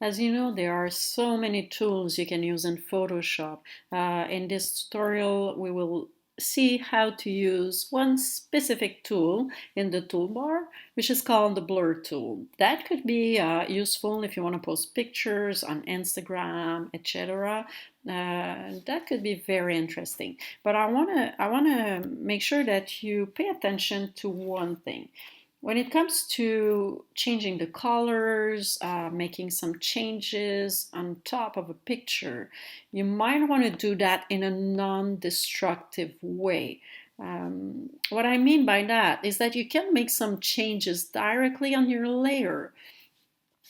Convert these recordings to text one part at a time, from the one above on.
As you know, there are so many tools you can use in Photoshop. In this tutorial, we will see how to use one specific tool in the toolbar, which is called the blur tool. That could be useful if you want to post pictures on Instagram, etc. That could be very interesting. But I wanna make sure that you pay attention to one thing. When it comes to changing the colors, making some changes on top of a picture, you might want to do that in a non-destructive way. What I mean by that is that you can make some changes directly on your layer,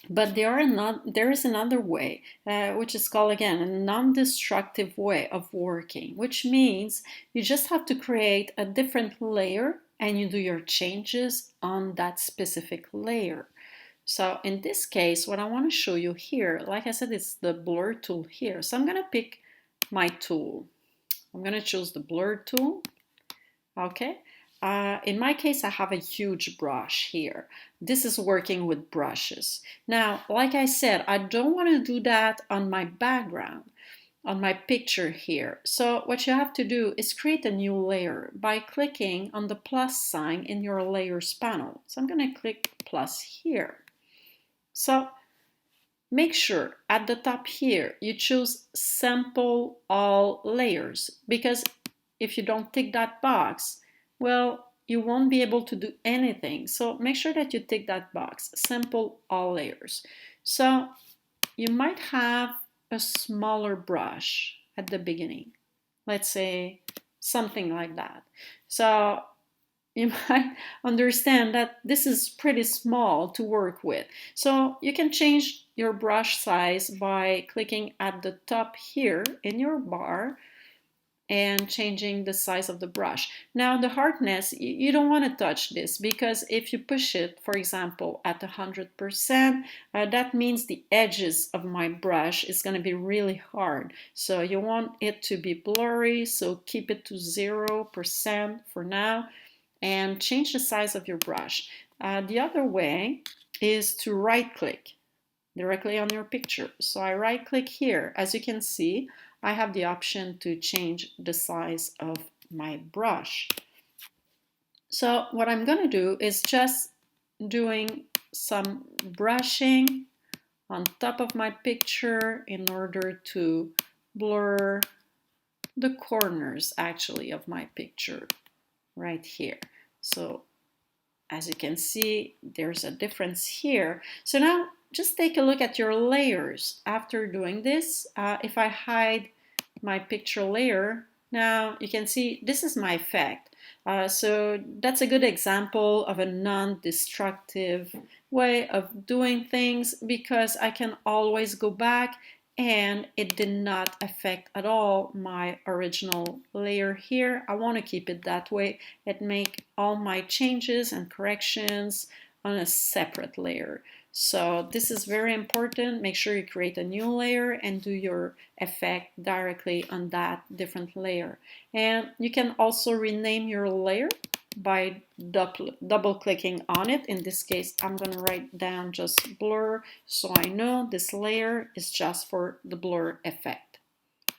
but there is another way, which is called again a non-destructive way of working, which means you just have to create a different layer and you do your changes on that specific layer. So in this case, what I want to show you here, like I said, it's the blur tool here. So I'm going to pick my tool. I'm going to choose the blur tool. Okay. In my case, I have a huge brush here. This is working with brushes. Now, like I said, I don't want to do that on my background, on my picture here. So what you have to do is create a new layer by clicking on the plus sign in your layers panel. So I'm going to click plus here. So make sure at the top here you choose sample all layers, because if you don't tick that box, well, you won't be able to do anything. So make sure that you tick that box, sample all layers. So you might have a smaller brush at the beginning, let's say something like that. So you might understand that this is pretty small to work with. So you can change your brush size by clicking at the top here in your bar and changing the size of the brush. Now the hardness, you don't want to touch this, because if you push it, for example, at 100%, that means the edges of my brush is going to be really hard. So you want it to be blurry, so keep it to 0% for now and change the size of your brush. The other way is to right click directly on your picture. So I right click here. As you can see, I have the option to change the size of my brush. So what I'm going to do is just doing some brushing on top of my picture in order to blur the corners actually of my picture right here. So as you can see, there's a difference here. So now just take a look at your layers. After doing this, if I hide my picture layer, now you can see this is my effect. So that's a good example of a non-destructive way of doing things, because I can always go back and it did not affect at all my original layer here. I want to keep it that way and make all my changes and corrections on a separate layer. So this is very important. Make sure you create a new layer and do your effect directly on that different layer. And you can also rename your layer by double clicking on it. In this case, I'm going to write down just blur, so I know this layer is just for the blur effect.